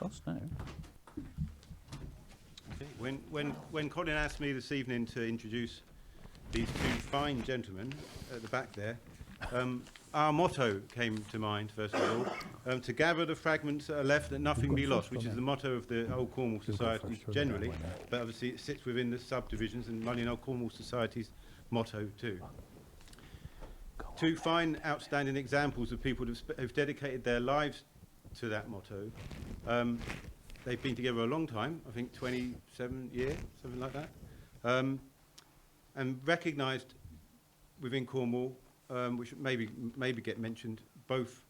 wants us now. Okay. When Colin asked me this evening to introduce these two fine gentlemen at the back there, our motto came to mind, first of all, to gather the fragments that are left that nothing be lost, which is the motto of the Old Cornwall Society generally, but obviously it sits within the subdivisions and Mullion Old Cornwall Society's motto too. Two fine, outstanding examples of people who've dedicated their lives to that motto. They've been together a long time, I think 27 years, something like that, and recognised within Cornwall, which maybe get mentioned, both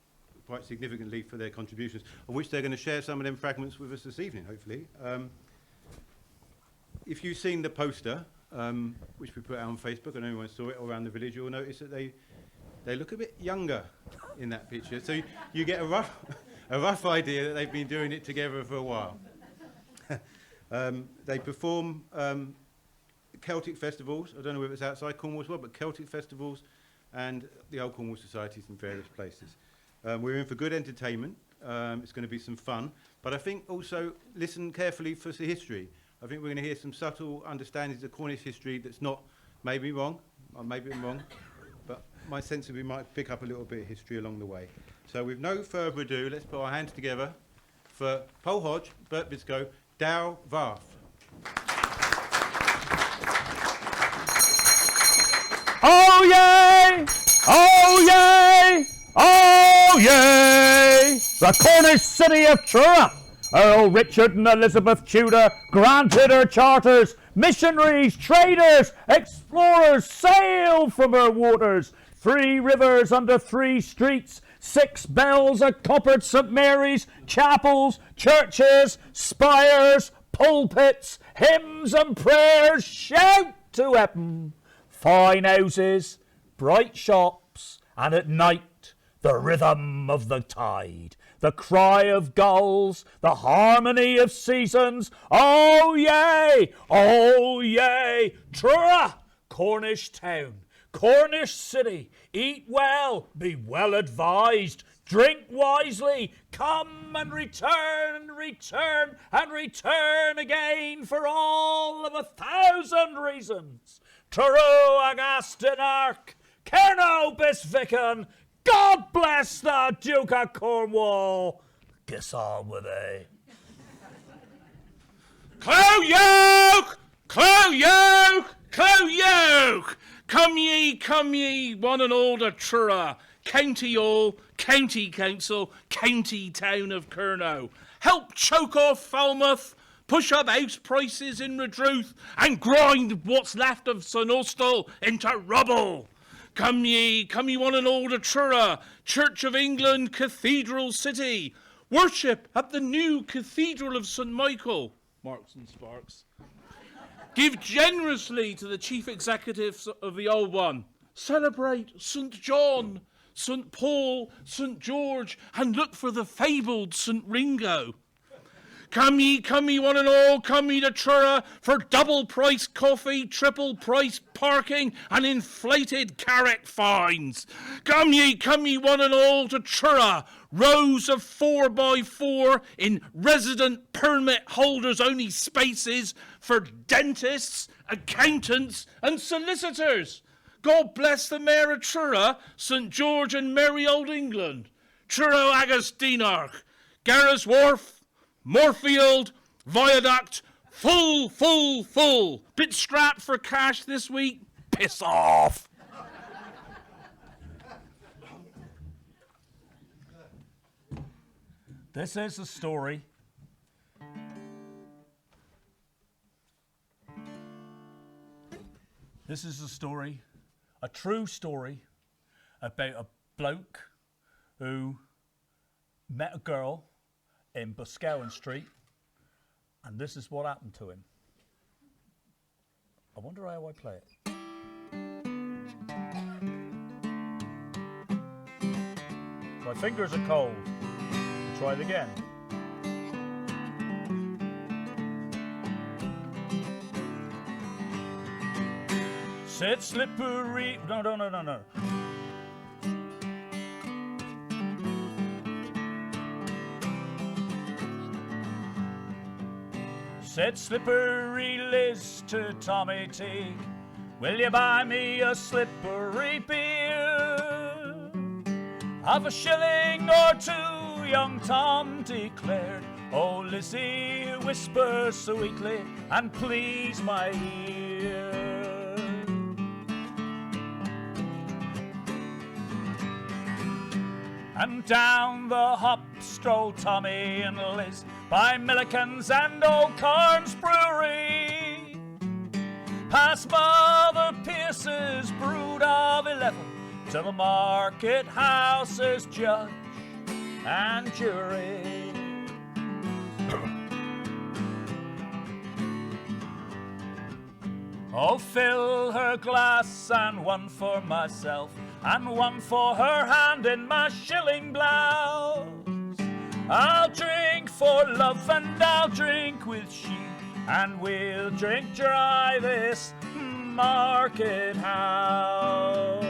quite significantly for their contributions, of which they're going to share some of them fragments with us this evening, hopefully. If you've seen the poster, which we put out on Facebook, and anyone saw it all around the village, you'll notice that they look a bit younger in that picture. So you get a rough idea that they've been doing it together for a while. They perform Celtic festivals. I don't know whether it's outside Cornwall as well, but Celtic festivals and the Old Cornwall Societies in various places. We're in for good entertainment. It's going to be some fun. But I think also listen carefully for the history. I think we're going to hear some subtle understandings of Cornish history that's not maybe wrong, or maybe I'm wrong, but my sense of we might pick up a little bit of history along the way. So with no further ado, let's put our hands together for Paul Hodge, Bert Biscoe, Dow Vardh. Oh yay! Oh yay! Oh yay! The Cornish city of Truro! Earl Richard and Elizabeth Tudor granted her charters. Missionaries, traders, explorers sailed from her waters. 3 rivers under 3 streets, 6 bells accompanied St Mary's, chapels, churches, spires, pulpits, hymns and prayers shout to heaven. Fine houses, bright shops, and at night the rhythm of the tide, the cry of gulls, the harmony of seasons. Oh yay! Oh yay! Truro, Cornish town, Cornish city, eat well, be well advised, drink wisely, come and return, return and return again for all of 1,000 reasons. Truro Agastinarch, Kerno Bisvican, God bless the Duke of Cornwall. Get on with it. Clow yoke! Clow yoke! Clow yoke! Come ye, one and all to Truro, County Hall, County Council, County Town of Kerno. Help choke off Falmouth, push up house prices in Redruth, and grind what's left of St Austell into rubble. Come ye, one and all to Truro, Church of England, Cathedral City. Worship at the new Cathedral of St Michael. Marks and Sparks. Give generously to the chief executives of the old one. Celebrate St John, St Paul, St George, and look for the fabled St Ringo. Come ye, one and all, come ye to Truro for double price coffee, triple price parking, and inflated carrot fines. Come ye, one and all to Truro, rows of 4x4 in resident permit holders only spaces for dentists, accountants, and solicitors. God bless the Mayor of Truro, St George and Merry Old England. Truro Agastinarch, Garras Wharf, Moorfield, Viaduct, full. Bit strapped for cash this week? Piss off. This is a story a true story about a bloke who met a girl in Biscoe Street, and this is what happened to him. I wonder how I play it. My fingers are cold. Try it again. Sit slippery. No. Said Slippery Liz to Tommy T, will you buy me a slippery beer? Have a shilling or two, young Tom declared. Oh, Lizzie, whisper sweetly and please my ear. And down the hop strolled Tommy and Liz by Milliken's and Old Corn's brewery, past Mother Pierce's brood of 11 to the market house as judge and jury. Oh, fill her glass and one for myself and one for her hand in my shilling blouse. I'll drink for love and I'll drink with she, and we'll drink dry this market house.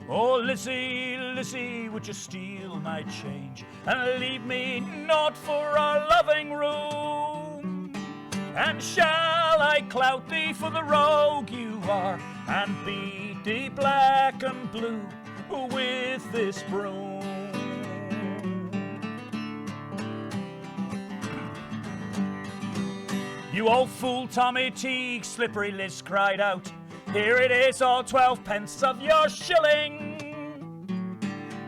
Oh, Lizzie, Lizzie, would you steal my change and leave me naught for our loving room? And shall I clout thee for the rogue you are, and beat thee black and blue with this broom? You old fool, Tommy Teague, Slippery Liz cried out, here it is, all 12 pence of your shilling.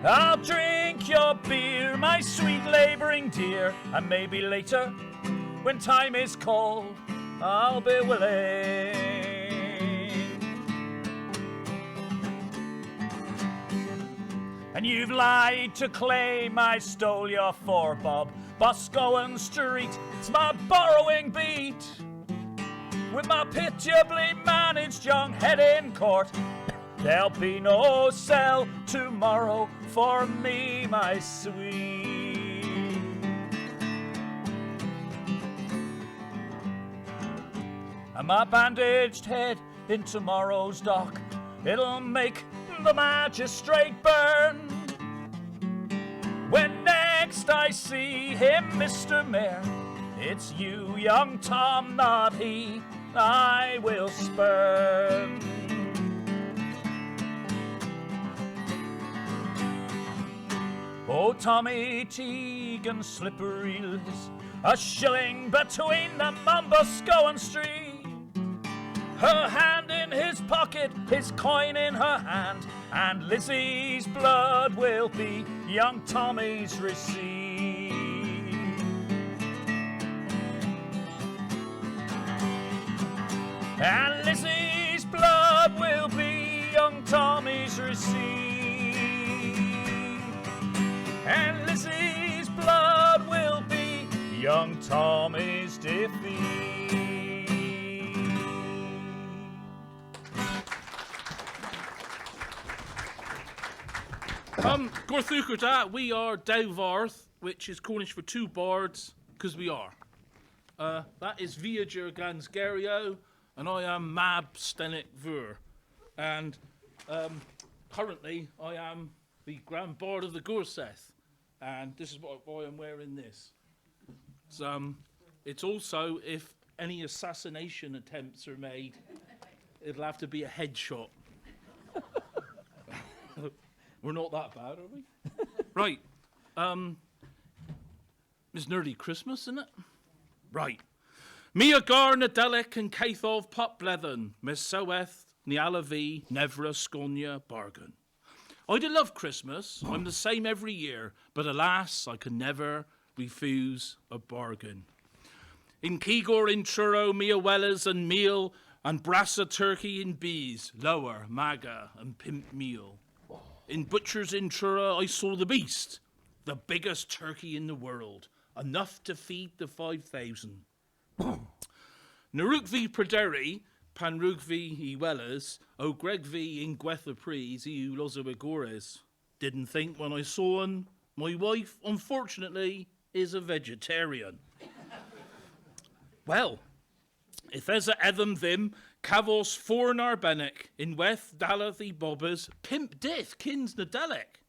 I'll drink your beer, my sweet labouring dear, and maybe later, when time is called, I'll be willing. And you've lied to claim I stole your 4-bob, Biscoe Street, it's my borrowing beat. With my pitiably managed young head in court, there'll be no cell tomorrow for me, my sweet. And my bandaged head in tomorrow's dock, it'll make the magistrate burn. When next I see him, Mr. Mayor, it's you, young Tom, not he, I will spurn. Oh, Tommy Teague and Slippery Liz, a shilling between them on Biscoe Street. Her hand in his pocket, his coin in her hand, and Lizzie's blood will be young Tommy's receipt. And Lizzie's blood will be young Tommy's receipt. And Lizzie's blood will be young Tommy's defeat. Gorthúchata, we are Dow Vardh, which is Cornish for two bards, because we are. That is Viager Gansgario, and I am Mab Stenik Vur. And currently I am the Grand Bard of the Gorseth, and this is why I'm wearing this. It's also, if any assassination attempts are made, it'll have to be a headshot. We're not that bad, are we? Right. It's nearly Christmas, isn't it? Right. Mia Gar Nadelic and Caithov Pop Blethen, Miss Soeth, Nialavi, Nevra, Sconia, Bargain. I do love Christmas. I'm the same every year, but alas, I can never refuse a bargain. In Keegor, in Churro, Mia Wellers and meal, and Brassa turkey in bees, lower, maga, and pimp meal. In Butchers in Churro, I saw the beast, the biggest turkey in the world, enough to feed the 5,000. Narukvi Praderi, Panrugvi I Wellers, O Gregvi in Gwethapries, I Lozawigores. Didn't think when I saw him. My wife, unfortunately, is a vegetarian. Well, if there's a Edham Vim, Cavos Forn Arbenek, in Weth Dalath I Bobbers, Pimp Dith, Kins Nadelic.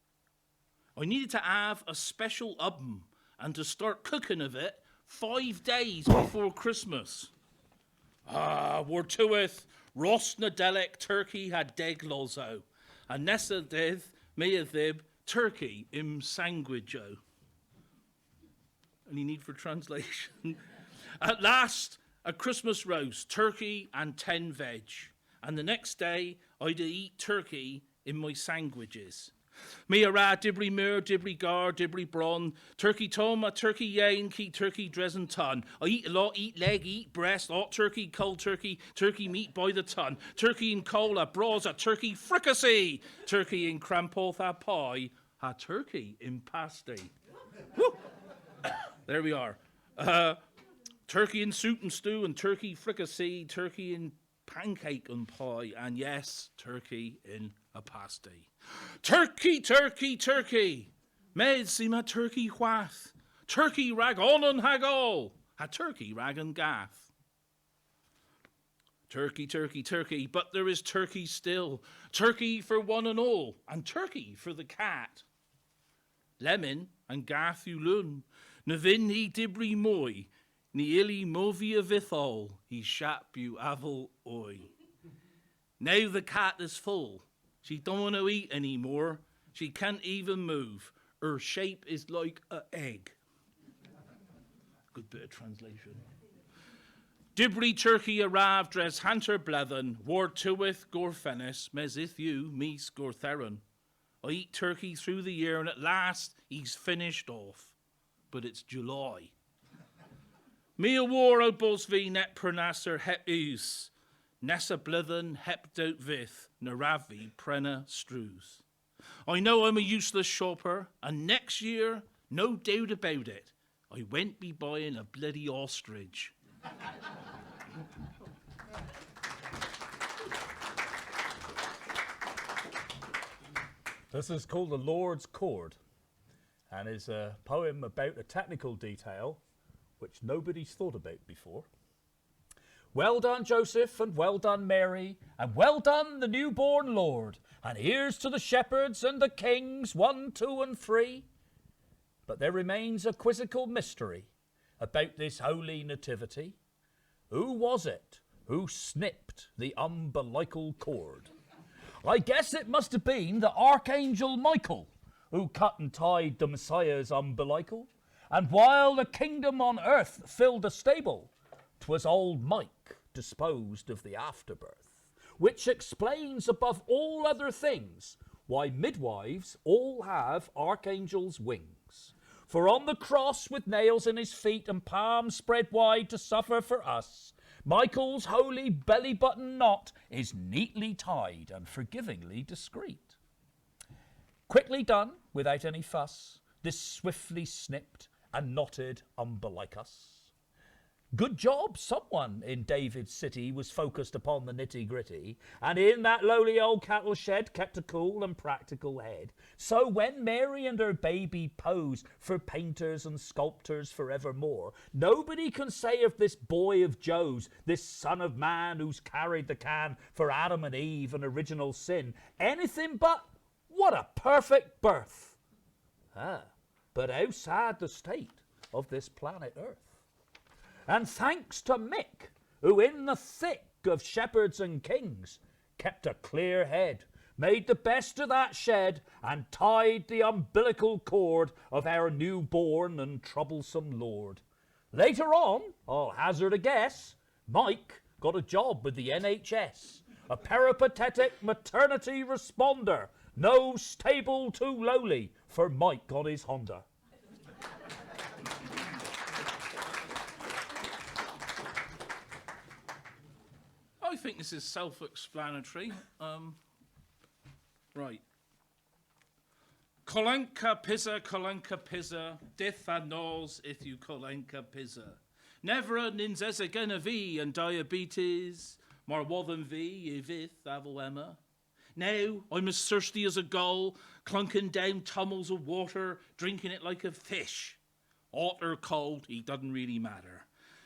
I needed to have a special oven and to start cooking of it 5 days before Christmas. War to it, Ross Nadelic turkey had deg lozo, and Nessa dith me a thib turkey im sanguijo. Any need for translation? At last, a Christmas roast, turkey and 10 veg. And the next day, I'd eat turkey in my sandwiches. Me a ra, dibri mur, dibri gar, dibri bron, turkey tom, a turkey yain, key turkey dresden ton. I eat a lot, eat leg, eat breast, hot turkey, cold turkey, turkey meat by the ton, turkey in cola, bras, a turkey fricassee, turkey in crampoth a pie, a turkey in pasty. Woo! There we are. Turkey in soup and stew, and turkey fricassee, turkey in pancake and pie, and yes, turkey in a pasty. Turkey, turkey, turkey. Med see my turkey whath. Turkey rag on and hag all. A turkey rag and gath. Turkey, turkey, turkey, but there is turkey still. Turkey for one and all, and turkey for the cat. Lemon and gath ulun. Navin he dibri moi. Ni illy movia vithol. He shap you avel oi. Now the cat is full. She don't want to eat anymore. She can't even move. Her shape is like an egg. Good bit of translation. Dibri turkey arrived dres hanter blethen, war tuwith gorfenis, mesith you, mees gortheron. I eat turkey through the year and at last he's finished off. But it's July. Me a war o bosvi net pronasser hep us. Nessa blithen hep dout vith, naravi prena strews. I know I'm a useless shopper, and next year, no doubt about it, I won't be buying a bloody ostrich. This is called The Lord's Chord, and is a poem about a technical detail which nobody's thought about before. Well done, Joseph, and well done, Mary, and well done, the newborn Lord, and here's to the shepherds and the kings, 1, 2, and 3. But there remains a quizzical mystery about this holy nativity. Who was it who snipped the umbilical cord? I guess it must have been the Archangel Michael who cut and tied the Messiah's umbilical, and while the kingdom on earth filled a stable, 'twas old Mike disposed of the afterbirth, which explains above all other things why midwives all have archangels' wings. For on the cross with nails in his feet and palms spread wide to suffer for us, Michael's holy belly button knot is neatly tied and forgivingly discreet. Quickly done, without any fuss, this swiftly snipped and knotted umbilicus. Good job, someone in David's city was focused upon the nitty-gritty, and in that lowly old cattle shed kept a cool and practical head. So when Mary and her baby pose for painters and sculptors forevermore, nobody can say of this boy of Joe's, this son of man who's carried the can for Adam and Eve and original sin, anything but, what a perfect birth. But how sad the state of this planet Earth. And thanks to Mick, who in the thick of shepherds and kings kept a clear head, made the best of that shed and tied the umbilical cord of our newborn and troublesome Lord. Later on, I'll hazard a guess, Mike got a job with the NHS, a peripatetic maternity responder, no stable too lowly for Mike on his Honda. I think this is self-explanatory. Right. Kolenka pizza, dith a nos if you kolenka pizza. Never a ninzesa gena v and diabetes, mar wathen v ivith avoema. Now I'm as thirsty as a gull, clunking down tummels of water, drinking it like a fish. Hot or cold, it doesn't really matter.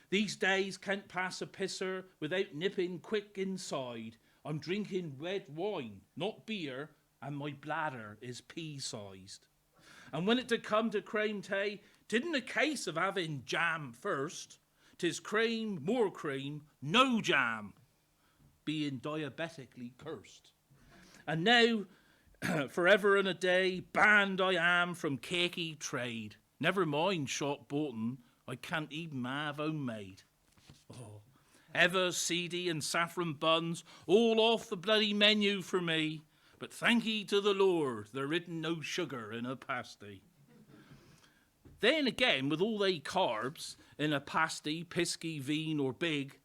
These days can't pass a pisser without nipping quick inside. I'm drinking red wine, not beer, and my bladder is pea-sized. And when it did come to cream tay, tidn't a case of having jam first. 'Tis cream, more cream, no jam, being diabetically cursed. And now, forever and a day, banned I am from cakey trade. Never mind shop boughton, I can't even have homemade. Oh, ever seedy and saffron buns, all off the bloody menu for me. But thank ye to the Lord, there isn't no sugar in a pasty. Then again, with all they carbs in a pasty, pisky, veen or big,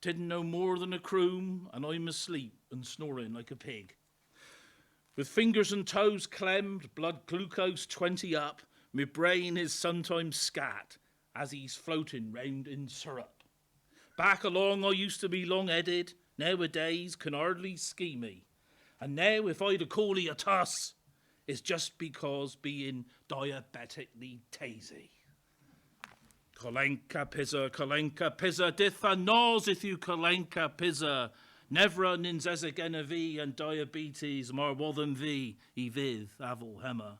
tidn't no more than a croom, and I'm asleep and snoring like a pig. With fingers and toes clemmed, blood glucose 20 up, me brain is sometimes scat as he's floating round in syrup. Back along I used to be long-headed, nowadays can hardly ski me. And now if I'd a call a tuss, it's just because being diabetically tazy. Kolenka pizza, ditha nose if you kolenka pizza. Nevra ninzeza genevi and diabetes more than thee, I viv avil hemmer.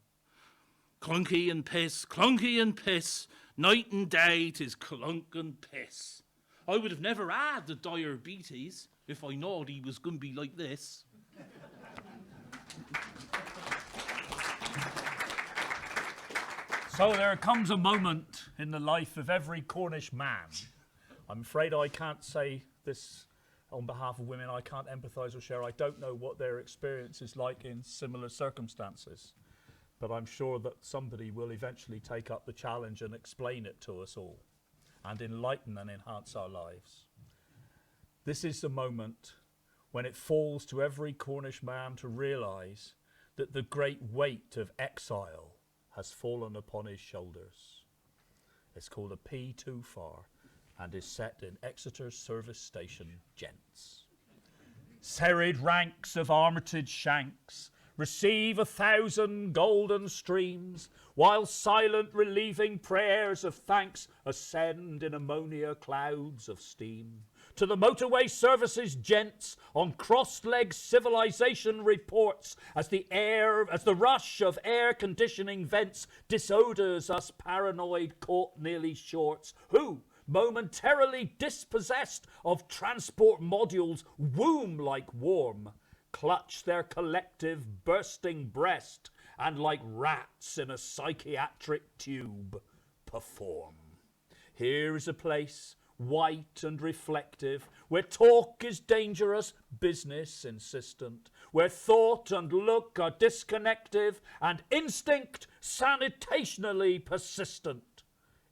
Clunky and piss, night and day 'tis clunk and piss. I would have never had the diabetes if I knowed he was going to be like this. So there comes a moment in the life of every Cornish man. I'm afraid I can't say this on behalf of women. I can't empathise or share. I don't know what their experience is like in similar circumstances. But I'm sure that somebody will eventually take up the challenge and explain it to us all and enlighten and enhance our lives. This is the moment when it falls to every Cornish man to realise that the great weight of exile has fallen upon his shoulders. It's called a P24 and is set in Exeter's Service Station, Gents. Serried ranks of armitage shanks receive 1,000 golden streams, while silent relieving prayers of thanks ascend in ammonia clouds of steam. To the motorway services, gents, on cross-leg civilization reports as the rush of air conditioning vents disodors us paranoid caught nearly shorts, who, momentarily dispossessed of transport modules womb-like warm, clutch their collective bursting breast and like rats in a psychiatric tube perform. Here is a place white and reflective, where talk is dangerous, business insistent, where thought and look are disconnective and instinct sanitationally persistent.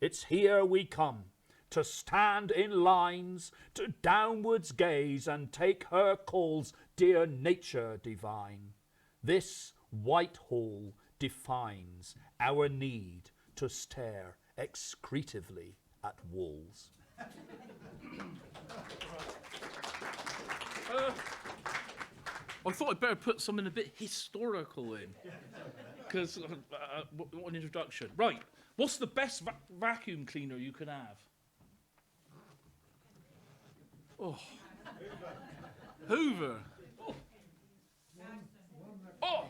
It's here we come, to stand in lines, to downwards gaze and take her calls, dear nature divine. This Whitehall defines our need to stare excretively at walls. I thought I'd better put something a bit historical in, because what an introduction. Right, what's the best vacuum cleaner you can have? Oh, Hoover. Oh,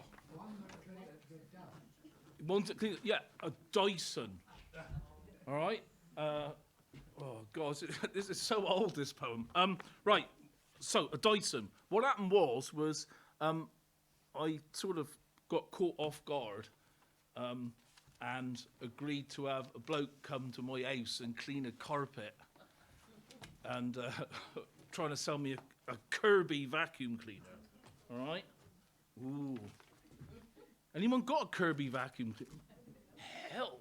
one that cleans, yeah, a Dyson. All right. Oh God, this is so old, this poem. Right, so a Dyson. What happened was I sort of got caught off guard and agreed to have a bloke come to my house and clean a carpet and trying to sell me a Kirby vacuum cleaner. All right? Ooh. Anyone got a Kirby vacuum cleaner? Hell.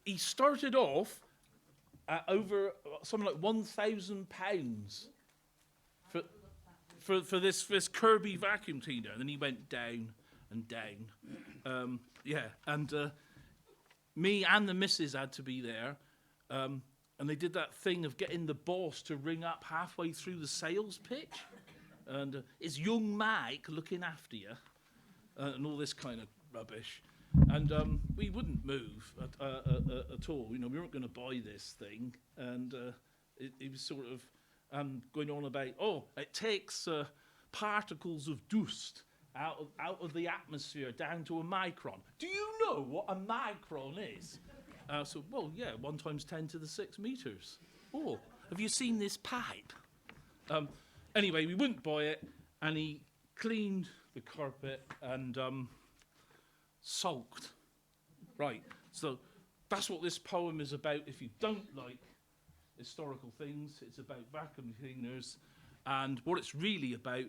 He started off at over something like £1,000 for this Kirby vacuum cleaner, and then he went down and down. Me and the missus had to be there, and they did that thing of getting the boss to ring up halfway through the sales pitch, and is young Mike looking after you, and all this kind of rubbish. And we wouldn't move at all. You know, we weren't going to buy this thing. And it was sort of going on about, it takes particles of dust out of the atmosphere down to a micron. Do you know what a micron is? Well, yeah, 1 × 10⁶ meters. Oh, have you seen this pipe? Anyway, we wouldn't buy it, and he cleaned the carpet and sulked. Right, so that's what this poem is about. If you don't like historical things, it's about vacuum cleaners, and what it's really about,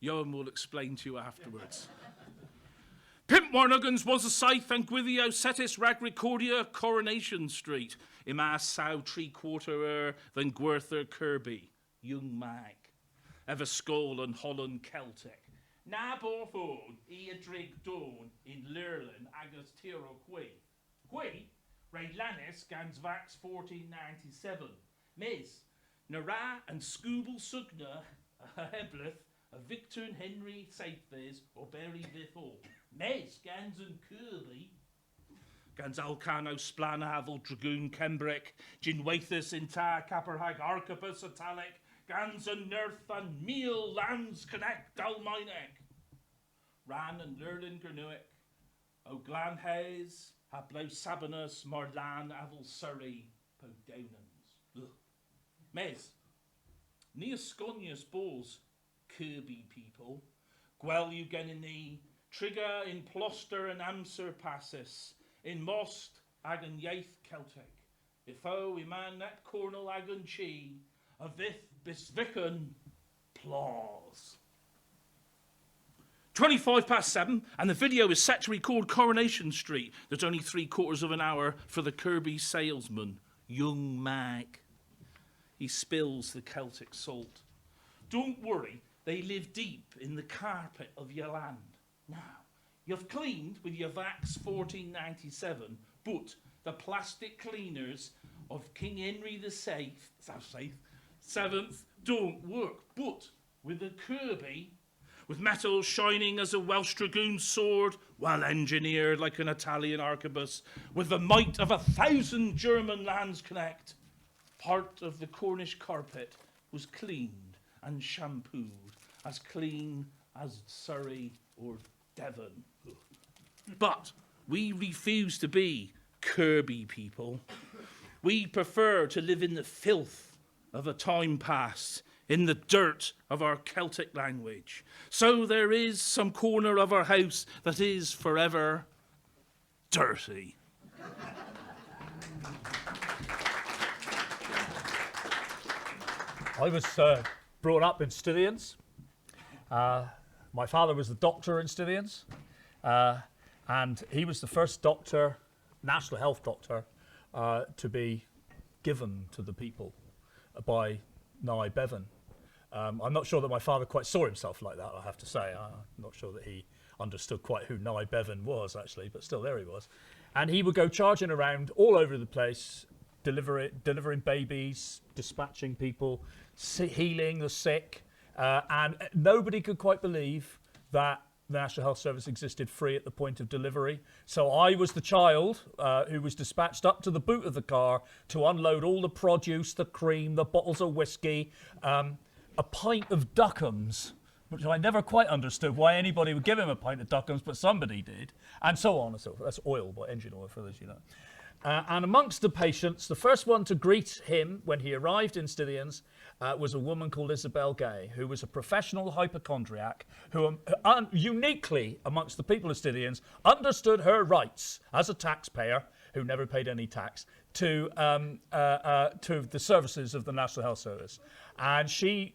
Johan will explain to you afterwards. Pimp Mornagans was a scythe and Gwithio Cetis Ragricordia Coronation Street. Ima Sow 3/4 than Gwerther Kirby. Young Mag. Ever Skull and Holland Celtic. Na Borthon, Eadrig Dawn in Lurlin, Agus Tiro Qui. Qui, Ray Lannis, Gansvax 1497. Miz, Nara and Scooble Sugna, a Hebleth, a Victor and Henry Saithbes, or Berry Vithor. Mez, Gans and Kirby. Gans Alcano, Splanahavel, Dragoon, Kembrick, Ginwaithus, Intar, Capperhag, Archipus, Italic, Gans and Nerth and Meal, Lands Connect, Dalminek. Ran and Lurlin Gernuic, O'Glanhays, Hablo Sabinus, Morlan, Avel Surrey, Podownans. Mez, Neosconius Balls, Kirby people, Gwel Eugenini, Trigger in Ploster and Amser Passus, in Most, Agan Yaith Celtic, Ifo, Iman, Net Cornel, Agan Chi, Avith, Bisvican, Plaws. 7:25, and the video is set to record Coronation Street. There's only 3/4 of an hour for the Kirby salesman, Young Mag. He spills the Celtic salt. Don't worry, they live deep in the carpet of your land. Now, you've cleaned with your Vax 1497, but the plastic cleaners of King Henry VII don't work. But with a Kirby, with metal shining as a Welsh dragoon sword, well engineered like an Italian arquebus, with the might of 1,000 German lands connect, part of the Cornish carpet was cleaned and shampooed, as clean as Surrey or Devon. But we refuse to be Kirby people. We prefer to live in the filth of a time past, in the dirt of our Celtic language. So there is some corner of our house that is forever dirty. I was brought up in Stithians. My father was the doctor in Stithians, and he was the first doctor, national health doctor, to be given to the people by Nye Bevan. I'm not sure that my father quite saw himself like that, I have to say. I'm not sure that he understood quite who Nye Bevan was, actually, but still, there he was. And he would go charging around all over the place, delivering babies, dispatching people, healing the sick, and nobody could quite believe that the National Health Service existed free at the point of delivery. So I was the child who was dispatched up to the boot of the car to unload all the produce, the cream, the bottles of whiskey, a pint of Duckham's, which I never quite understood why anybody would give him a pint of Duckham's, but somebody did, and so on and so forth. That's oil, but engine oil for those you know. And amongst the patients, the first one to greet him when he arrived in Stithians was a woman called Isabel Gay, who was a professional hypochondriac who, uniquely amongst the people of Stithians, understood her rights as a taxpayer who never paid any tax to the services of the National Health Service. And she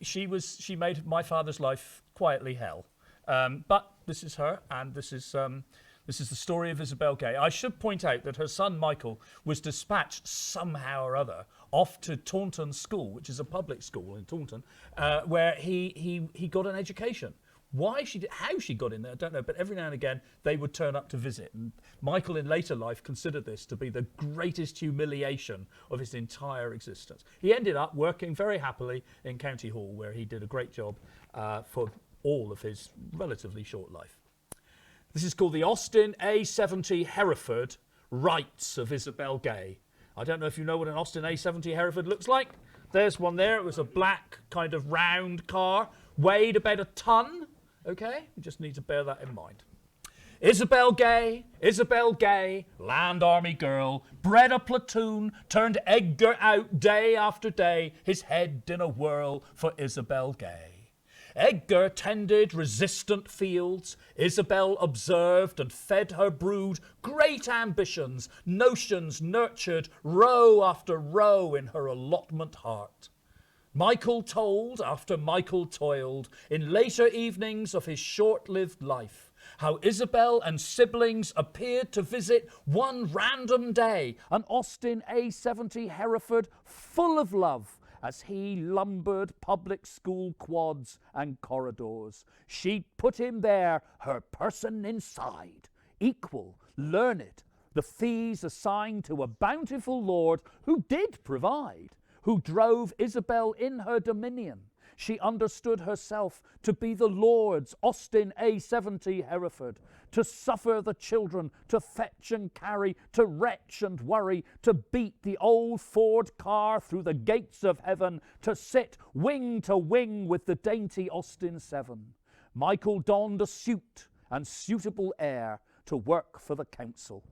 made my father's life quietly hell. But this is her, and this is the story of Isabel Gay. I should point out that her son Michael was dispatched somehow or other off to Taunton School, which is a public school in Taunton, where he got an education. How she got in there, I don't know, but every now and again they would turn up to visit. And Michael in later life considered this to be the greatest humiliation of his entire existence. He ended up working very happily in County Hall, where he did a great job for all of his relatively short life. This is called the Austin A70 Hereford Rights of Isabel Gay. I don't know if you know what an Austin A70 Hereford looks like. There's one there. It was a black kind of round car, weighed about a ton. Okay? You just need to bear that in mind. Isabel Gay, land army girl, bred a platoon, turned Edgar out day after day, his head in a whirl for Isabel Gay. Edgar tended resistant fields, Isabel observed and fed her brood great ambitions, notions nurtured row after row in her allotment heart. Michael told, after Michael toiled, in later evenings of his short-lived life, how Isabel and siblings appeared to visit one random day an Austin A70 Hereford full of love as he lumbered public school quads and corridors. She'd put him there, her person inside, equal, learned, the fees assigned to a bountiful lord who did provide, who drove Isabel in her dominion. She understood herself to be the Lord's Austin A70 Hereford, to suffer the children, to fetch and carry, to retch and worry, to beat the old Ford car through the gates of heaven, to sit wing to wing with the dainty Austin 7. Michael donned a suit and suitable air to work for the council.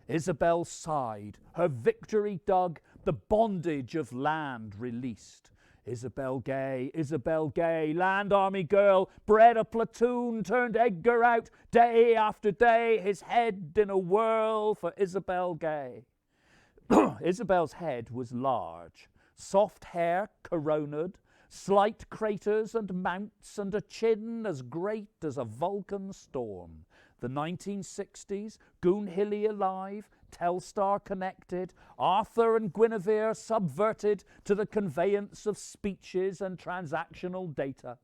Isabel sighed, her victory dug, the bondage of land released. Isabel Gay, land army girl, bred a platoon, turned Edgar out day after day, his head in a whirl for Isabel Gay. Isabel's head was large, soft hair coroned, slight craters and mounts, and a chin as great as a Vulcan storm. The 1960s, Goonhilly alive, Telstar connected, Arthur and Guinevere subverted to the conveyance of speeches and transactional data.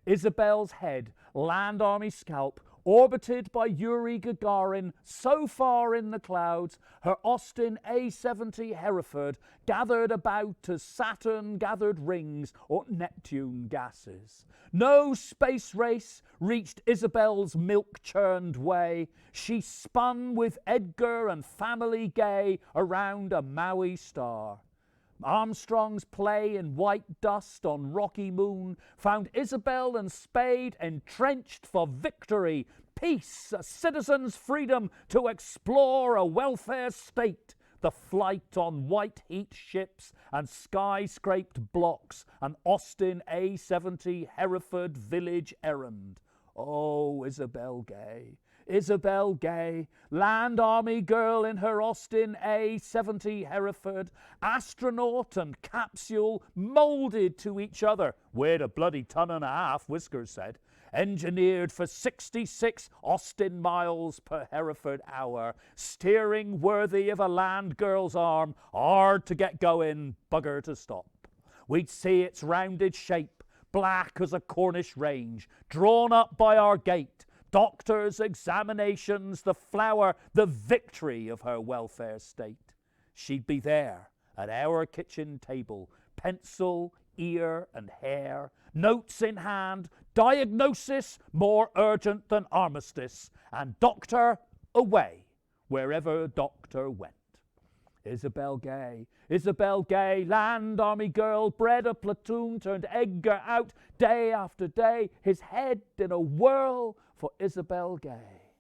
Isabel's head, land army scalp, orbited by Yuri Gagarin, so far in the clouds, her Austin A70 Hereford gathered about as Saturn gathered rings or Neptune gases. No space race reached Isabel's milk-churned way. She spun with Edgar and family Gay around a Maui star. Armstrong's play in white dust on Rocky Moon found Isabel and Spade entrenched for victory, peace, a citizen's freedom to explore a welfare state, the flight on white heat ships and skyscraped blocks, an Austin A70 Hereford village errand. Oh, Isabel Gay, land army girl in her Austin A70 Hereford, astronaut and capsule moulded to each other, weighed a bloody ton and a half, Whiskers said, engineered for 66 Austin miles per Hereford hour, steering worthy of a land girl's arm, hard to get going, bugger to stop. We'd see its rounded shape, black as a Cornish range, drawn up by our gate, doctors' examinations, the flower, the victory of her welfare state. She'd be there at our kitchen table, pencil, ear and hair, notes in hand, diagnosis more urgent than armistice, and doctor away wherever doctor went. Isabel Gay, land army girl, bred a platoon, turned Edgar out day after day, his head in a whirl for Isabel Gay.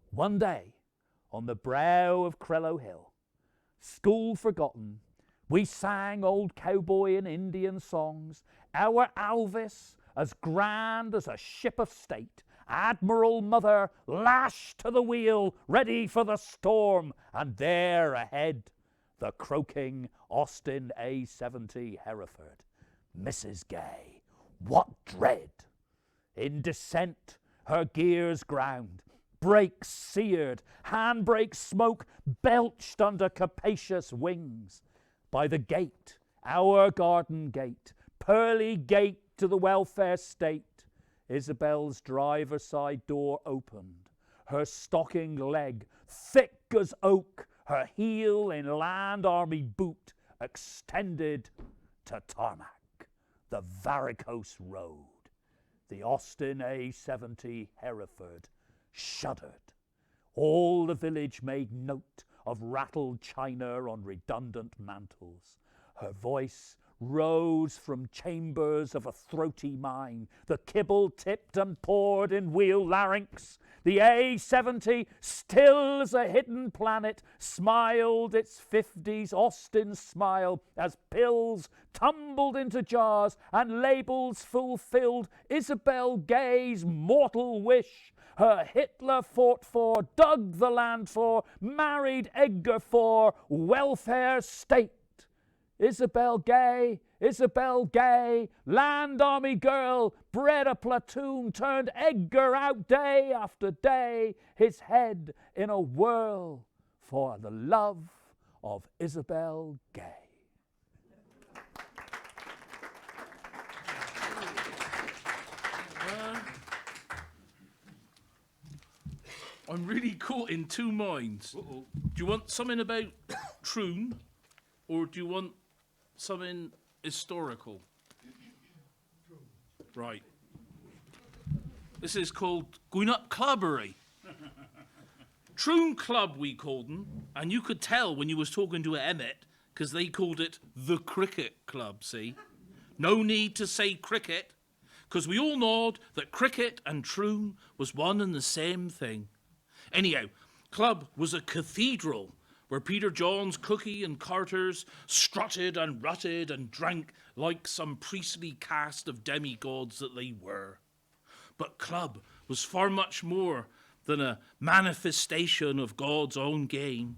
One day, on the brow of Crello Hill, school forgotten, we sang old cowboy and Indian songs, our Alvis as grand as a ship of state, Admiral Mother lashed to the wheel, ready for the storm, and there ahead, the croaking Austin A70 Hereford. Mrs. Gay, what dread! In descent, her gears ground, brakes seared, handbrake smoke belched under capacious wings. By the gate, our garden gate, pearly gate to the welfare state, Isabel's driver's side door opened, her stocking leg, thick as oak, her heel in land army boot, extended to tarmac, the varicose road. The Austin A70 Hereford shuddered. All the village made note of rattled china on redundant mantles. Her voice rose from chambers of a throaty mine, the kibble tipped and poured in wheel larynx. The A70, still as a hidden planet, smiled its 50s Austin smile as pills tumbled into jars and labels fulfilled Isabel Gay's mortal wish. Her Hitler fought for, dug the land for, married Edgar for, welfare state. Isabel Gay, land army girl, bred a platoon, turned Edgar out day after day, his head in a whirl for the love of Isabel Gay. I'm really caught in two minds. Do you want something about Troon, or do you want something historical? Right. This is called Going Up Clubbery. Troon Club, we called them, and you could tell when you was talking to Emmett, because they called it the Cricket Club, see? No need to say cricket, because we all knowed that cricket and Troon was one and the same thing. Anyhow, Club was a cathedral where Peter John's Cookie and Carters strutted and rutted and drank like some priestly caste of demigods that they were. But Club was far much more than a manifestation of God's own game,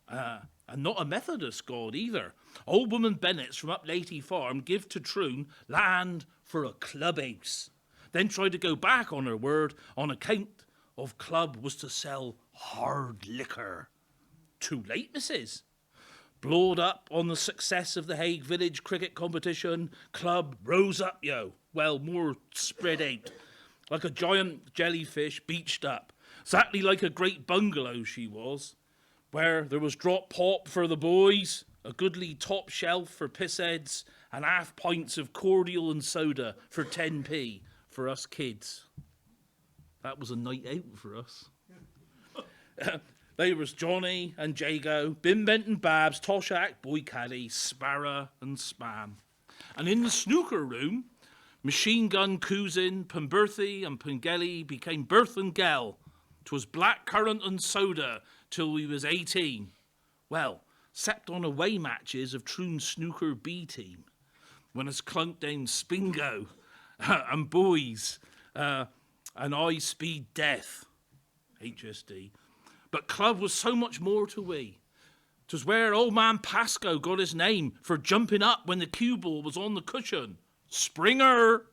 and not a Methodist God either. Old woman Bennett's from up Latey Farm give to Troon land for a clubhouse, then tried to go back on her word on account of Club was to sell hard liquor. Too late, missus. Blowed up on the success of the Hague Village cricket competition, Club rose up, well, more spread out, like a giant jellyfish beached up, exactly like a great bungalow she was, where there was drop pop for the boys, a goodly top shelf for pissheads, and half pints of cordial and soda for 10p for us kids. That was a night out for us. There was Johnny and Jago, Bim Bent and Babs, Toshak, Boy Caddy, Sparrow and Spam. And in the snooker room, Machine Gun Couzin, Pemberthy and Pengelly became Berth and Gell. 'Twas black currant and soda till we was 18. Well, except on away matches of Troon Snooker B team, when us clunked down Spingo and Boys and I Speed Death, HSD. But Club was so much more to we. 'Twas where old man Pascoe got his name for jumping up when the cue ball was on the cushion. Springer!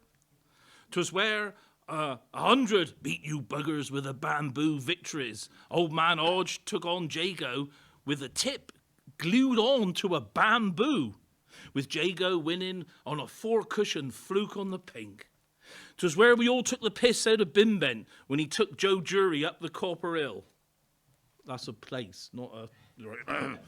'Twas where 100 beat you buggers with a bamboo victories. Old man Hodge took on Jago with a tip glued on to a bamboo, with Jago winning on a 4-cushion fluke on the pink. 'Twas where we all took the piss out of Bim Bent when he took Joe Jury up the Copper Hill. That's a place, not a...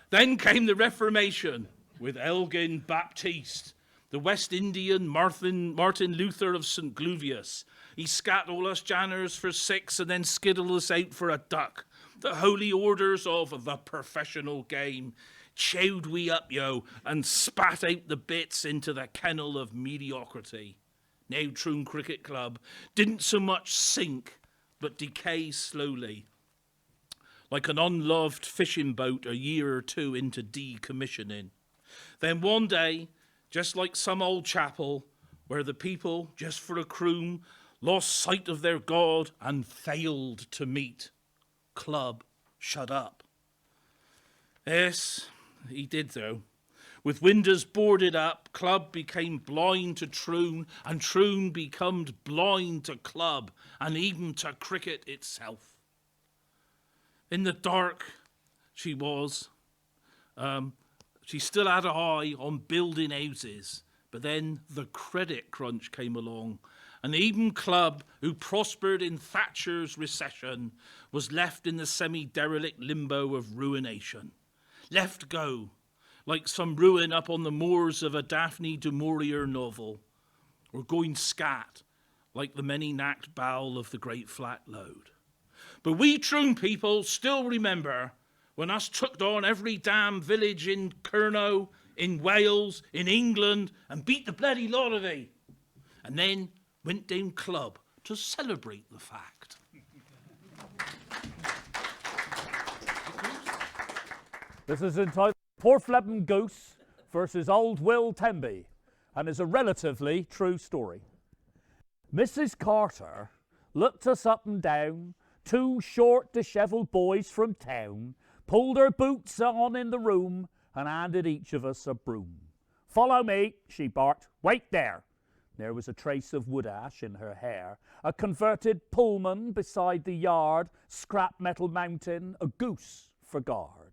Then came the Reformation with Elgin Baptiste, the West Indian Martin Luther of St. Gluvius. He scat all us janners for 6 and then skiddled us out for a duck. The holy orders of the professional game. Chewed we up, and spat out the bits into the kennel of mediocrity. Now Troon Cricket Club didn't so much sink, but decay slowly, like an unloved fishing boat a year or two into decommissioning. Then one day, just like some old chapel, where the people, just for a croon, lost sight of their God and failed to meet, Club shut up. Yes, he did though. With windows boarded up, Club became blind to Troon, and Troon became blind to Club, and even to cricket itself. In the dark, she was. She still had an eye on building houses, but then the credit crunch came along, and even Club, who prospered in Thatcher's recession, was left in the semi-derelict limbo of ruination. Left go, like some ruin up on the moors of a Daphne du Maurier novel, or going scat, like the many-knacked bowl of the Great Flat Load. But we Troon people still remember when us took on every damn village in Kernow, in Wales, in England, and beat the bloody lot of ye. And then went down club to celebrate the fact. This is entitled Poor Flippin' Goose versus Old Will Temby, and is a relatively true story. Mrs. Carter looked us up and down, two short, dishevelled boys from town, pulled her boots on in the room, and handed each of us a broom. "Follow me," she barked. "Wait there." There was a trace of wood ash in her hair, a converted Pullman beside the yard, scrap metal mountain, a goose for guard.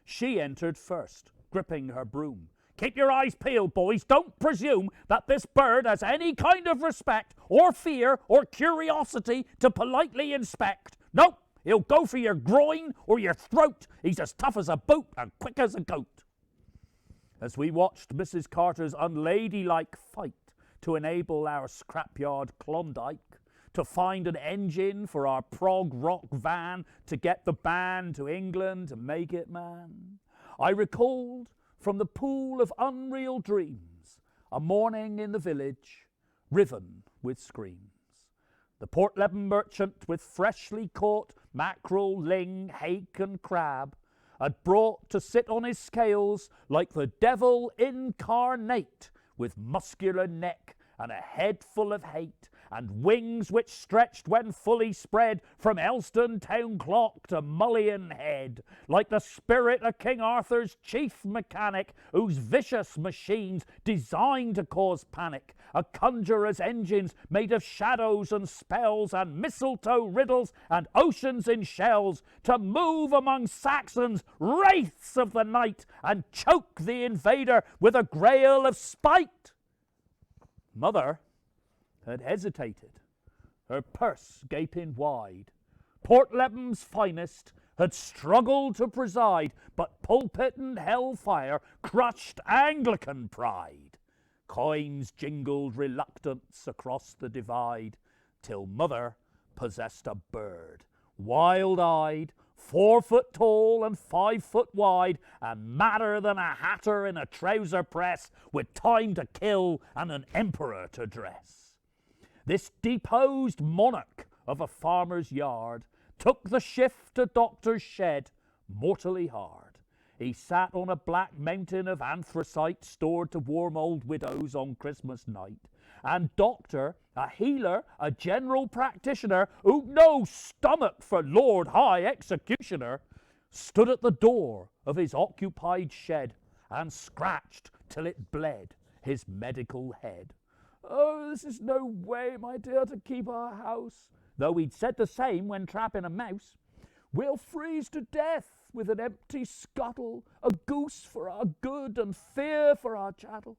She entered first, gripping her broom. "Keep your eyes peeled, boys. Don't presume that this bird has any kind of respect or fear or curiosity to politely inspect. Nope, he'll go for your groin or your throat. He's as tough as a boot and quick as a goat." As we watched Mrs. Carter's unladylike fight to enable our scrapyard Klondike, to find an engine for our prog rock van, to get the band to England to make it, man, I recalled from the pool of unreal dreams a morning in the village, riven with screams. The Port Leven merchant with freshly caught mackerel, ling, hake and crab had brought to sit on his scales like the devil incarnate, with muscular neck and a head full of hate, and wings which stretched when fully spread from Elston town clock to Mullion Head, like the spirit of King Arthur's chief mechanic, whose vicious machines designed to cause panic, a conjurer's engines made of shadows and spells and mistletoe riddles and oceans in shells, to move among Saxons, wraiths of the night, and choke the invader with a grail of spite. Mother had hesitated, her purse gaping wide. Port Leven's finest had struggled to preside, but pulpit and hellfire crushed Anglican pride. Coins jingled reluctance across the divide, till Mother possessed a bird, wild-eyed, 4 foot tall and 5 foot wide, and madder than a hatter in a trouser press, with time to kill and an emperor to dress. This deposed monarch of a farmer's yard took the shift to Doctor's shed mortally hard. He sat on a black mountain of anthracite stored to warm old widows on Christmas night. And Doctor, a healer, a general practitioner, who'd no stomach for Lord High Executioner, stood at the door of his occupied shed and scratched till it bled his medical head. "Oh, this is no way, my dear, to keep our house," though he'd said the same when trapping a mouse. "We'll freeze to death with an empty scuttle, a goose for our good and fear for our chattel.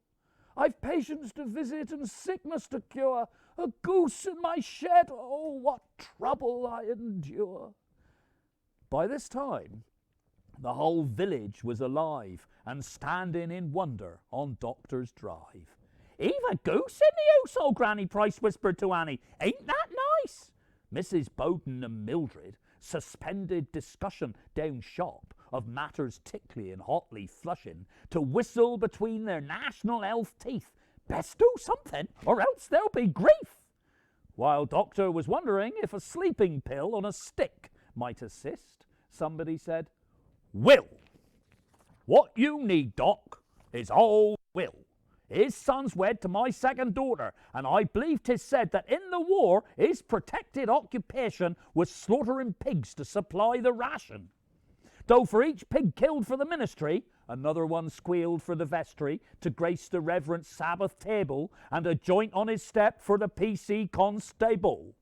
I've patients to visit and sickness to cure, a goose in my shed, oh, what trouble I endure." By this time, the whole village was alive and standing in wonder on Doctor's drive. "He've a goose in the house," old Granny Price whispered to Annie. "Ain't that nice?" Mrs. Bowden and Mildred suspended discussion down shop of matters tickly and hotly flushing to whistle between their national elf teeth, "Best do something, or else there'll be grief." While Doctor was wondering if a sleeping pill on a stick might assist, somebody said, "Will. What you need, Doc, is old Will. His son's wed to my second daughter, and I believe 'tis said that in the war his protected occupation was slaughtering pigs to supply the ration. Though for each pig killed for the ministry, another one squealed for the vestry to grace the reverent Sabbath table, and a joint on his step for the PC constable.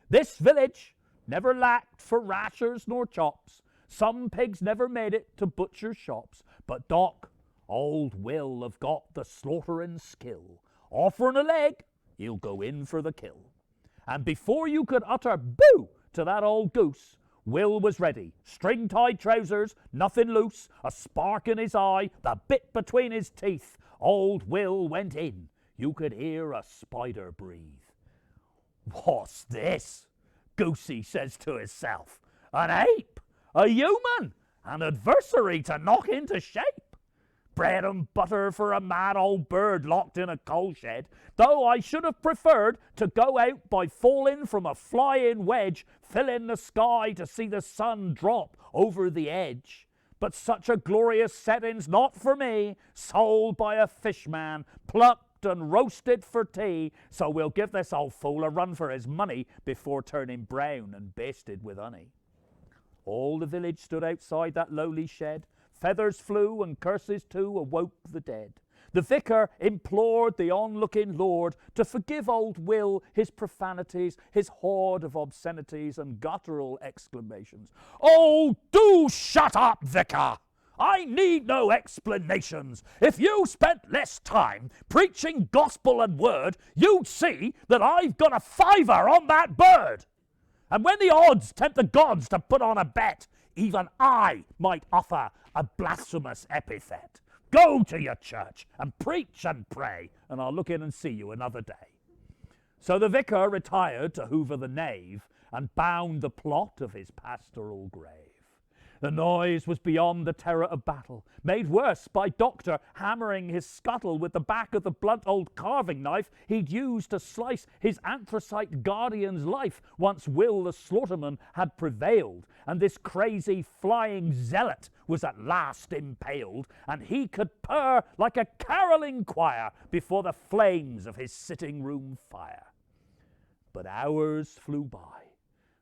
This village never lacked for rashers nor chops. Some pigs never made it to butcher shops, but Doc, old Will have got the slaughtering skill. Offering a leg, he'll go in for the kill." And before you could utter boo to that old goose, Will was ready. String-tied trousers, nothing loose, a spark in his eye, the bit between his teeth. Old Will went in. You could hear a spider breathe. "What's this?" Goosey says to himself. "An ape, a human, an adversary to knock into shape. Bread and butter for a mad old bird locked in a coal shed, though I should have preferred to go out by falling from a flying wedge, filling the sky to see the sun drop over the edge. But such a glorious setting's not for me, sold by a fishman, plucked and roasted for tea, so we'll give this old fool a run for his money before turning brown and basted with honey. All the village stood outside that lowly shed. Feathers flew and curses too awoke the dead. The vicar implored the onlooking lord to forgive old Will his profanities, his hoard of obscenities and guttural exclamations. "Oh, do shut up, vicar! I need no explanations. If you spent less time preaching gospel and word, you'd see that I've got a fiver on that bird. And when the odds tempt the gods to put on a bet, even I might offer a blasphemous epithet. Go to your church and preach and pray, and I'll look in and see you another day." So the vicar retired to hoover the nave and bound the plot of his pastoral grave. The noise was beyond the terror of battle, made worse by Doctor hammering his scuttle with the back of the blunt old carving knife he'd used to slice his anthracite guardian's life once Will the slaughterman had prevailed, and this crazy flying zealot was at last impaled, and he could purr like a caroling choir before the flames of his sitting-room fire. But hours flew by.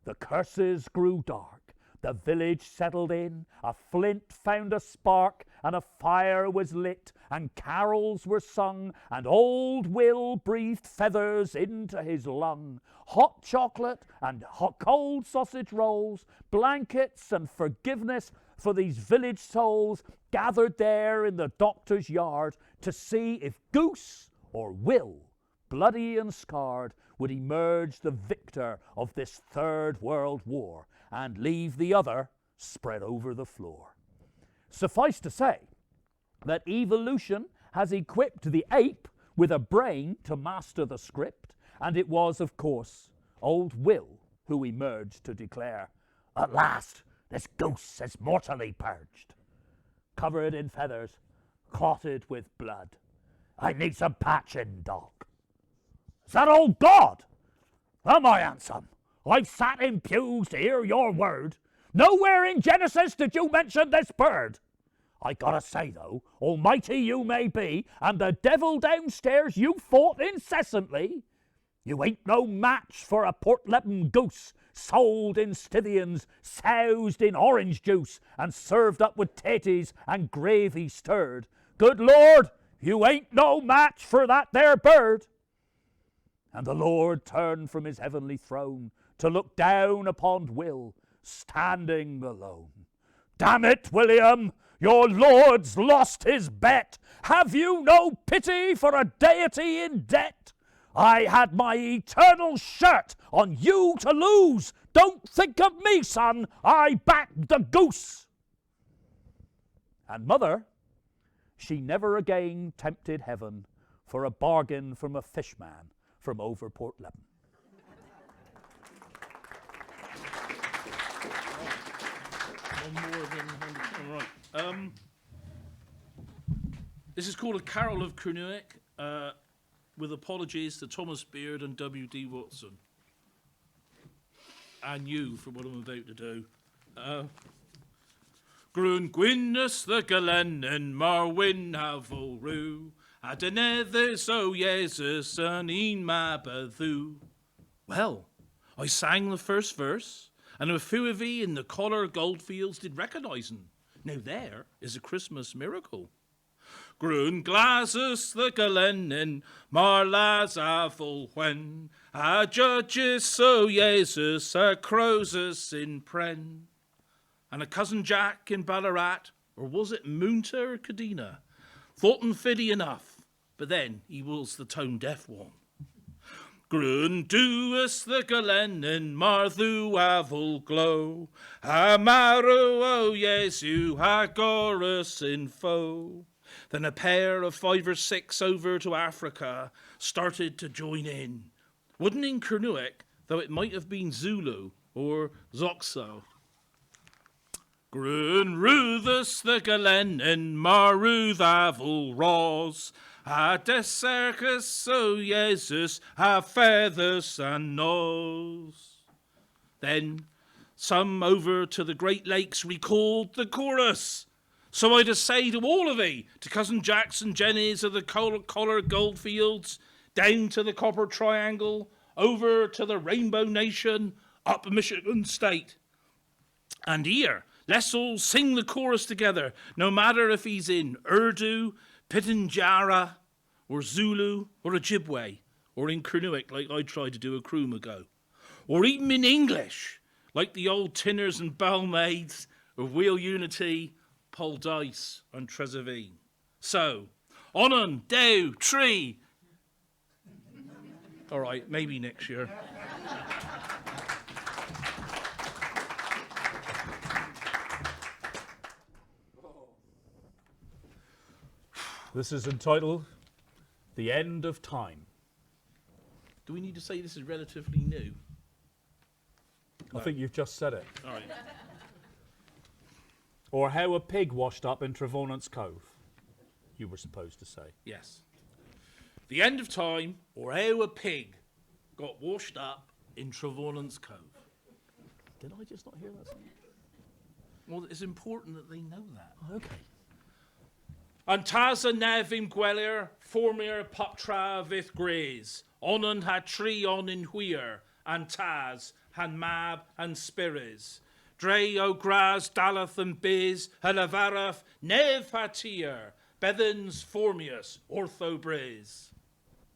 The curses grew dark. The village settled in, a flint found a spark, and a fire was lit, and carols were sung, and old Will breathed feathers into his lung. Hot chocolate and cold sausage rolls, blankets and forgiveness for these village souls gathered there in the doctor's yard to see if Goose or Will, bloody and scarred, would emerge the victor of this Third World War and leave the other spread over the floor. Suffice to say that evolution has equipped the ape with a brain to master the script, and it was, of course, old Will who emerged to declare, "At last, this goose is mortally purged. Covered in feathers, clotted with blood. I need some patching, Doc." "Is that old God?" "Am I handsome? I've sat in pews to hear your word. Nowhere in Genesis did you mention this bird. I gotta say, though, almighty you may be, and the devil downstairs you fought incessantly, you ain't no match for a Portleton goose, sold in Scythians, soused in orange juice, and served up with taties and gravy stirred. Good Lord, you ain't no match for that there bird." And the Lord turned from his heavenly throne to look down upon Will, standing alone. "Damn it, William, your lord's lost his bet. Have you no pity for a deity in debt? I had my eternal shirt on you to lose. Don't think of me, son. I backed the goose." And mother, she never again tempted heaven for a bargain from a fishman from over Portleton. This is called A Carol of Cernuneg, with apologies to Thomas Beard and W.D. Watson. And you for what I'm about to do. Grún Gwynus the Galennen Marwyn Havolrú Adenethus O Jesus and een Mabadhu. Well, I sang the first verse, and a few of ye in the collar goldfields did recognise him. Now there is a Christmas miracle. Grún Glasus the Galennen Marlas Avol when a judges O Jesus a Croesus in Pren. And a cousin Jack in Ballarat, or was it Moonta or Cadena, thought him fiddy enough, but then he was the tone-deaf one. Grún Duus the Galennen Marthu Avol glow, Amaru O Jesu Hagorus in foe. Then a pair of 5 or 6 over to Africa started to join in. Wouldn't in Cernuneg, though it might have been Zulu or Zoxo. Grun Ruthus the Galen and Maruth Avel Ros. A de circus so Jesus a feathers and nose. Then some over to the Great Lakes recalled the chorus. So I just say to all of ye, to Cousin Jacks and Jennies of the Collar Goldfields, down to the Copper Triangle, over to the Rainbow Nation, up Michigan State. And here, let's all sing the chorus together, no matter if he's in Urdu, Pitangara, or Zulu, or Ojibwe, or in Kernuic, like I tried to do a croom ago, or even in English, like the old Tinners and Bellmaids of Wheel Unity, Paul Dice, and Trezevine. So, on, dow, tree. All right, maybe next year. This is entitled The End of Time. Do we need to say this is relatively new? I think you've just said it. All right. Or how a pig washed up in Trevonant's Cove, you were supposed to say. Yes. The end of time, or how a pig got washed up in Trevonant's Cove. Did I just not hear that song? Well, it's important that they know that. Okay. An taza nevim gwelir, formir patra vith graze, onan ha tree on in huir, an taz, han mab, and spires. Dre o gras dalath and biz, halavaraf, nev hatir, bethans formius, ortho braze.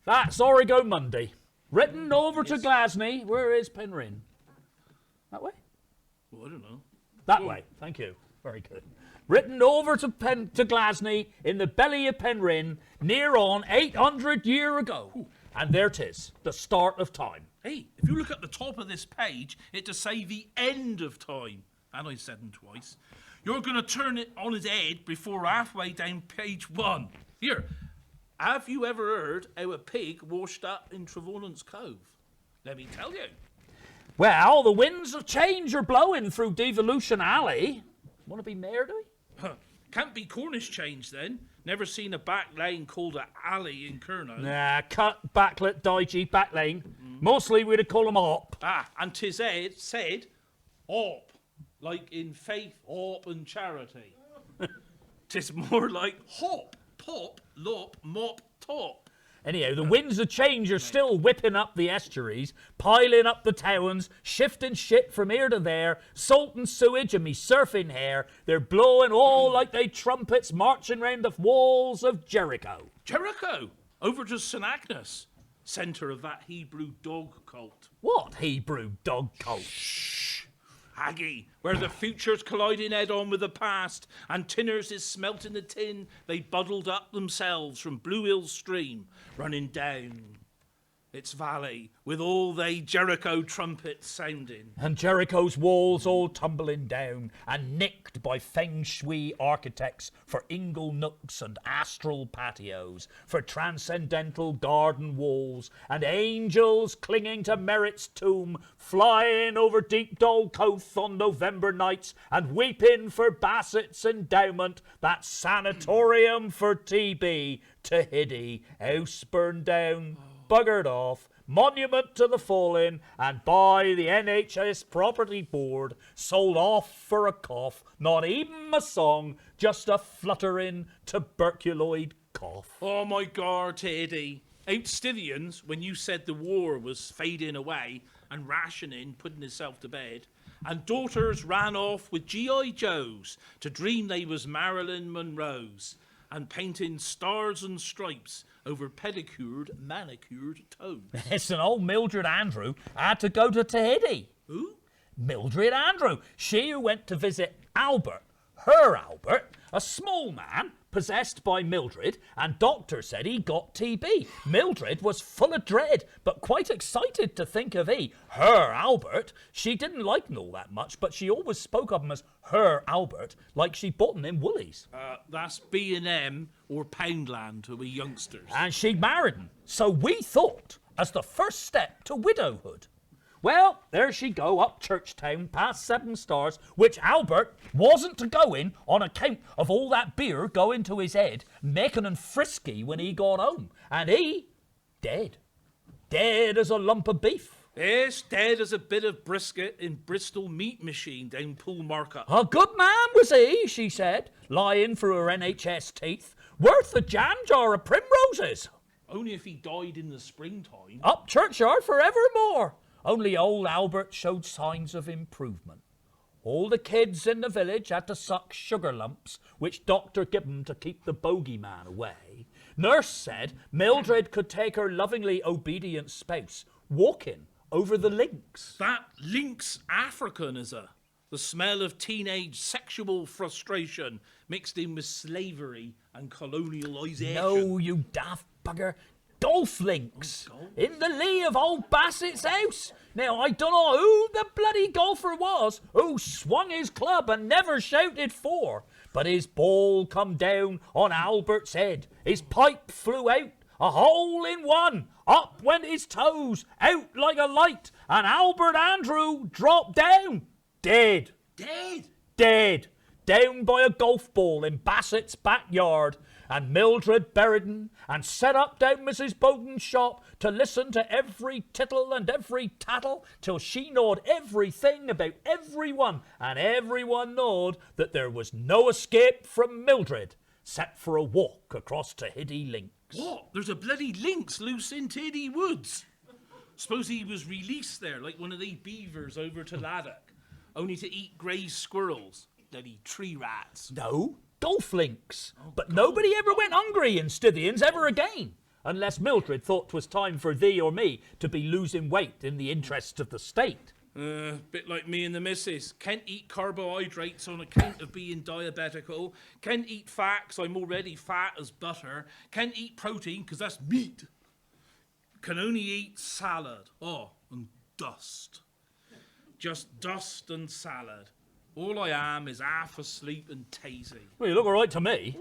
That's Origo Monday. Written over to Yes. Glasney. Where is Penryn? That way? Well, I don't know. That way. Thank you. Very good. Written over to Glasney in the belly of Penryn, near on 800 year ago. And there 'tis, the start of time. Hey, if you look at the top of this page, it to say the end of time. And I said them twice. You're going to turn it on its head before halfway down page 1. Here, have you ever heard how a pig washed up in Trevonant's Cove? Let me tell you. Well, the winds of change are blowing through Devolution Alley. Want to be mayor, do we? Can't be Cornish change then. Never seen a back lane called a alley in Kernow. Nah, cut, backlit, dodgy, back lane. Mostly we'd call them op. And 'tis said, op, like in faith, op, and charity. 'Tis more like hop, pop, lop, mop, top. Anyhow, the winds of change are still whipping up the estuaries, piling up the towns, shifting shit from here to there, salt and sewage and me surfing hair. They're blowing all like they trumpets marching round the walls of Jericho. Jericho, over to St. Agnes, centre of that Hebrew dog cult. What Hebrew dog cult? Aggie, where the future's colliding head-on with the past, and tinners is smelting the tin they buddled up themselves from Blue Hill Stream, running down its valley, with all they Jericho trumpets sounding. And Jericho's walls all tumbling down and nicked by feng shui architects for ingle nooks and astral patios, for transcendental garden walls, and angels clinging to Merit's tomb, flying over Deep Dole Coath on November nights and weeping for Bassett's endowment, that sanatorium for TB, Tahiti, house burned down, buggered off, monument to the fallen, and by the NHS Property Board, sold off for a cough, not even a song, just a fluttering tuberculoid cough. Oh my God, Teddy. Out Scythians, when you said the war was fading away and rationing, putting itself to bed, and daughters ran off with G.I. Joes to dream they was Marilyn Monroe's, and painting stars and stripes over pedicured, manicured toes. Yes, and old Mildred Andrew had to go to Tahiti. Who? Mildred Andrew. She who went to visit Albert, her Albert, a small man possessed by Mildred, and doctor said he got TB. Mildred was full of dread, but quite excited to think of her Albert. She didn't like him all that much, but she always spoke of him as her Albert, like she bought him in Woolies. That's B&M or Poundland to we youngsters. And she married him. So we thought, as the first step to widowhood, Well, there she go up Churchtown past Seven Stars, which Albert wasn't to go in on account of all that beer going to his head, making him frisky when he got home. And he, dead. Dead as a lump of beef. Yes, dead as a bit of brisket in Bristol meat machine down Pool Market. A good man was he, she said, lying through her NHS teeth. Worth a jam jar of primroses. Only if he died in the springtime. Up churchyard for evermore. Only old Albert showed signs of improvement. All the kids in the village had to suck sugar lumps, which doctor give 'em to keep the bogeyman away. Nurse said Mildred could take her lovingly obedient spouse walking over the links. That links African, is it? The smell of teenage sexual frustration mixed in with slavery and colonialisation. No, you daft bugger. Golf links. In the lee of old Bassett's house. Now, I don't know who the bloody golfer was who swung his club and never shouted for, but his ball come down on Albert's head. His pipe flew out. A hole in one. Up went his toes, out like a light, and Albert Andrew dropped down. Dead. Dead? Dead. Down by a golf ball in Bassett's backyard. And Mildred buried him and set up down Mrs. Bowden's shop to listen to every tittle and every tattle till she knowed everything about everyone, and everyone knowed that there was no escape from Mildred, except for a walk across to Hiddy Links. What? There's a bloody lynx loose in Tiddy Woods. Suppose he was released there like one of these beavers over to Laddock, only to eat grey squirrels, bloody tree rats. No, golf links. But nobody ever went hungry in Stithians ever again, unless Mildred thought 'twas time for thee or me to be losing weight in the interests of the state. Bit like me and the missus. Can't eat carbohydrates on account of being diabetical. Can't eat fat 'cause I'm already fat as butter. Can't eat protein 'cause that's meat. Can only eat salad. Oh, and dust. Just dust and salad. All I am is half asleep and tazy. Well, you look all right to me.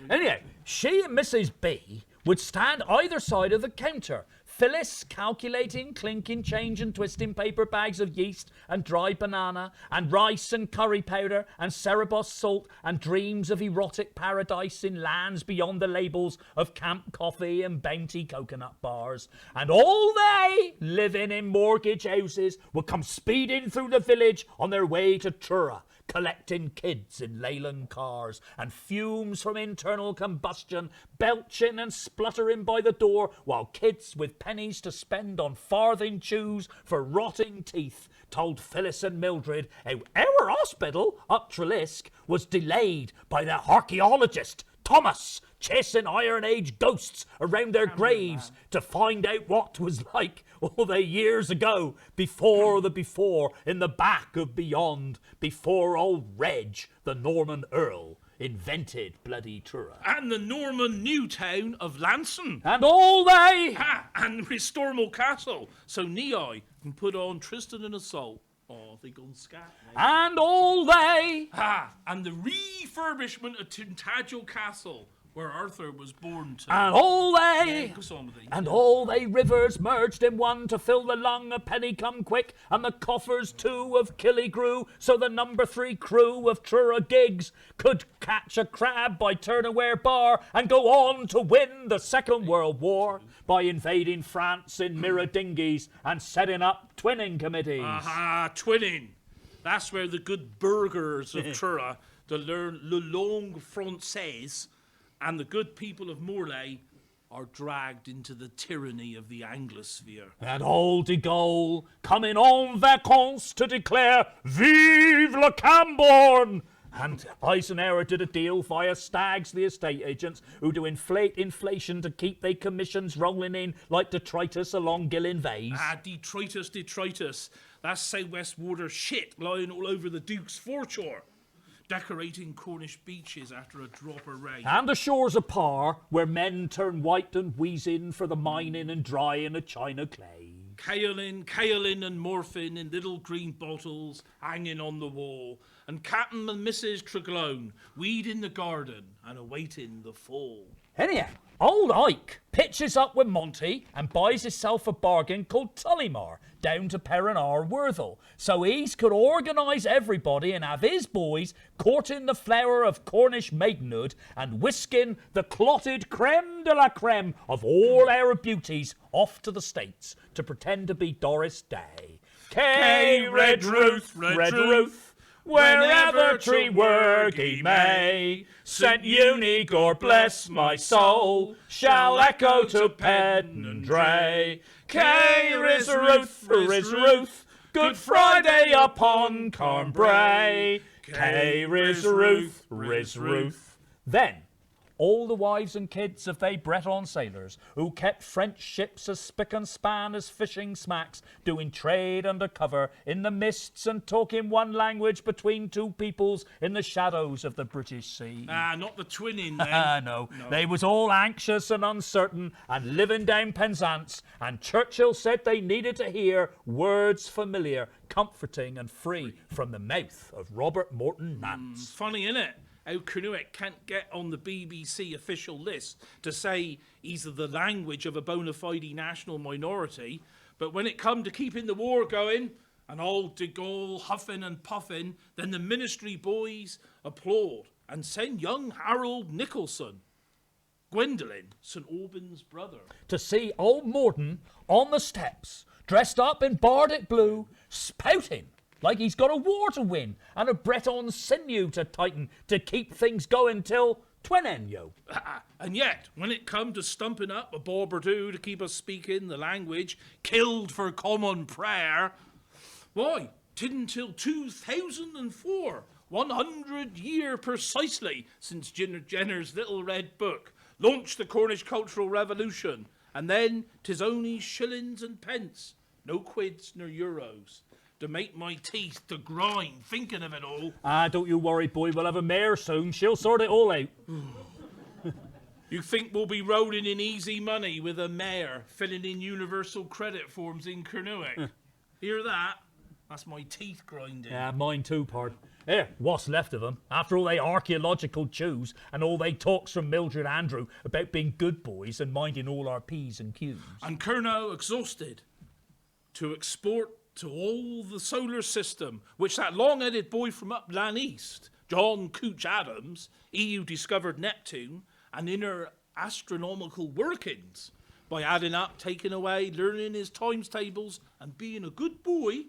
Anyway, she and Mrs. B would stand either side of the counter, Phyllis calculating, clinking change and twisting paper bags of yeast and dry banana and rice and curry powder and Cerebos salt and dreams of erotic paradise in lands beyond the labels of camp coffee and bounty coconut bars. And all they, living in mortgage houses, would come speeding through the village on their way to Truro, collecting kids in Leyland cars and fumes from internal combustion belching and spluttering by the door, while kids with pennies to spend on farthing chews for rotting teeth told Phyllis and Mildred how our hospital up Trelisk was delayed by the archaeologist Thomas chasing Iron Age ghosts around their graves to find out what was like all the years ago, before in the back of beyond, before old Reg, the Norman Earl, invented bloody Truro. And the Norman new town of Lanson. And all they... Ha! And Restormal Castle. So Nei can put on Tristan and Assault. Oh, they gone scat, mate. And all they... Ha! And the refurbishment of Tintagel Castle, where Arthur was born to. And all they... Yeah, go on with it. And all they rivers merged in one to fill the lung of Pennycombe Quick and the coffers too of Killigrew, so the number 3 crew of Truro gigs could catch a crab by Turnaware Bar and go on to win the Second World War by invading France in mirror dinghies and setting up twinning committees. Aha, twinning. That's where the good burghers of Truro, to learn le langue française, and the good people of Morlaix are dragged into the tyranny of the Anglosphere. And old de Gaulle coming en vacances to declare Vive le Camborne! And Eisenhower did a deal via Staggs, the estate agents, who do inflate inflation to keep their commissions rolling in like detritus along Gillen Vays. Ah, detritus. That's Southwest water shit lying all over the Duke's foreshore, decorating Cornish beaches after a drop of rain. And the shores of Par, where men turn white and wheezing for the mining and drying of China clay. Kaolin and morphine in little green bottles hanging on the wall, and Captain and Mrs. Treglone weed in the garden and awaiting the fall. Anyhow, old Ike pitches up with Monty and buys himself a bargain called Tullymar down to Perrinar Worthall, so he's could organise everybody and have his boys courting the flower of Cornish maidenhood and whisking the clotted creme de la creme of all our beauties off to the States to pretend to be Doris Day. Kay, Red Ruth, Red Ruth, wherever tree work he may, St. Uni, God bless my soul, shall echo to Pednandray. Kay, Riz Ruth, Riz Ruth, Good Friday upon Carnbray. Kay, Riz Ruth, Riz Ruth. Then all the wives and kids of they Breton sailors who kept French ships as spick and span as fishing smacks, doing trade under cover in the mists and talking one language between two peoples in the shadows of the British Sea. Ah, not the twinning then. No, they was all anxious and uncertain and living down Penzance, and Churchill said they needed to hear words familiar, comforting and free from the mouth of Robert Morton Nance. Funny, innit? How Kernuik can't get on the BBC official list to say he's the language of a bona fide national minority, but when it come to keeping the war going, and old de Gaulle huffing and puffing, then the ministry boys applaud and send young Harold Nicholson, Gwendolen, St. Albans' brother, to see old Morton on the steps, dressed up in Bardic blue, spouting like he's got a war to win and a Breton sinew to tighten to keep things going till Twenenyo. And yet, when it come to stumping up a Barberdoo to keep us speaking the language killed for common prayer, why, tidn't till 2004, 100 year precisely since Jenner's little red book launched the Cornish Cultural Revolution, and then 'tis only shillings and pence, no quids nor euros, to make my teeth to grind thinking of it all. Don't you worry, boy, we'll have a mare soon. She'll sort it all out. You think we'll be rolling in easy money with a mare filling in universal credit forms in Kernuik? Hear that? That's my teeth grinding. Yeah, mine too, pard. Here, what's left of them, after all they archaeological chews and all they talks from Mildred Andrew about being good boys and minding all our P's and Q's. And Kerno exhausted to export to all the solar system, which that long-headed boy from up Lan East, John Couch Adams, he who discovered Neptune and inner astronomical workings, by adding up, taking away, learning his times tables, and being a good boy,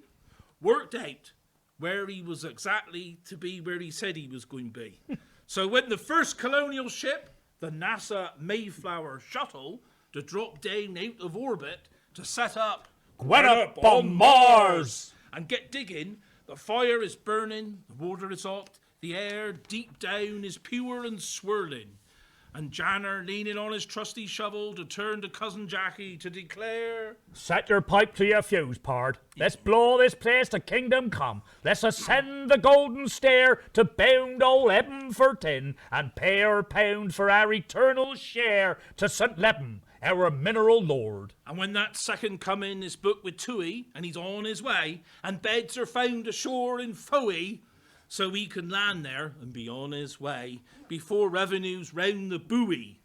worked out where he was exactly to be where he said he was going to be. So when the first colonial ship, the NASA Mayflower shuttle, to drop down out of orbit to set up Gwenup on Mars! And get digging, the fire is burning, the water is hot, the air deep down is pure and swirling. And Janner leaning on his trusty shovel to turn to Cousin Jackie to declare, Set your pipe to your fuse, pard. Let's blow this place to kingdom come. Let's ascend the golden stair to bound old Eben for tin and pay our pound for our eternal share to St. Lebben, our mineral lord. And when that second coming is booked with Tui, and he's on his way, and beds are found ashore in Fowey, so he can land there and be on his way before revenues round the buoy.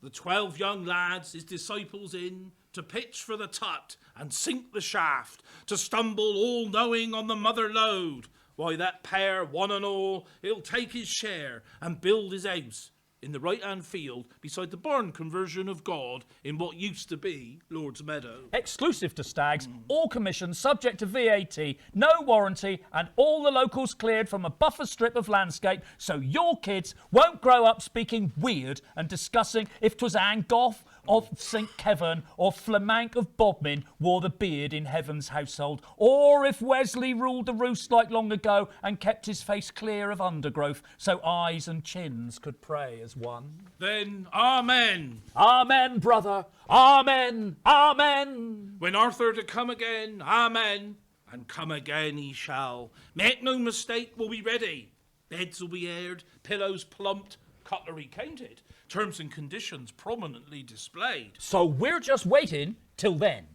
The 12 young lads, his disciples in, to pitch for the tut and sink the shaft, to stumble all knowing on the mother load. Why, that pair, one and all, he'll take his share and build his house in the right-hand field beside the barn conversion of God in what used to be Lord's Meadow. Exclusive to Stags, all commissions subject to VAT, no warranty, and all the locals cleared from a buffer strip of landscape so your kids won't grow up speaking weird and discussing if 'twas Angoff of St. Kevin or Flamank of Bodmin wore the beard in Heaven's household, or if Wesley ruled the roost like long ago and kept his face clear of undergrowth so eyes and chins could pray as one. Then, Amen. Amen, brother. Amen. Amen. When Arthur to come again, Amen. And come again he shall. Make no mistake, we'll be ready. Beds will be aired, pillows plumped, cutlery counted, terms and conditions prominently displayed. So we're just waiting till then.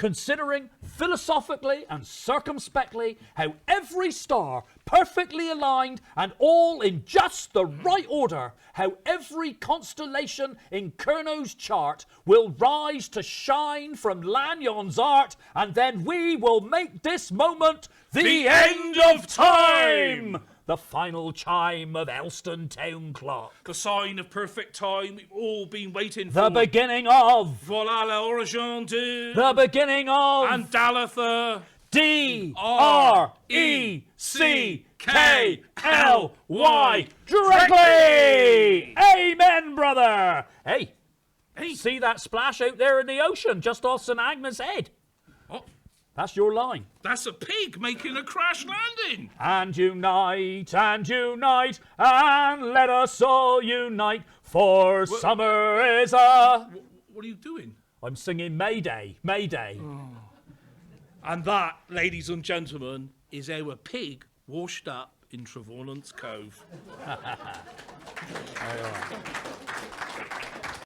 considering philosophically and circumspectly how every star, perfectly aligned and all in just the right order, how every constellation in Kerno's chart will rise to shine from Lanyon's art, and then we will make this moment the end of time! The final chime of Elston Town Clock. The sign of perfect time we've all been waiting The for. beginning of. Voilà l'origine de. The beginning of. And Dalatha. D-R-E-C-K-L-Y. Directly! Amen, brother! Hey, see that splash out there in the ocean just off St Agnes Head? Oh, That's your line. that's a pig making a crash landing. And unite, and unite, and let us all unite, for summer is a... What are you doing? I'm singing Mayday, Mayday. And that, ladies and gentlemen, is our pig washed up in Trevornant's Cove.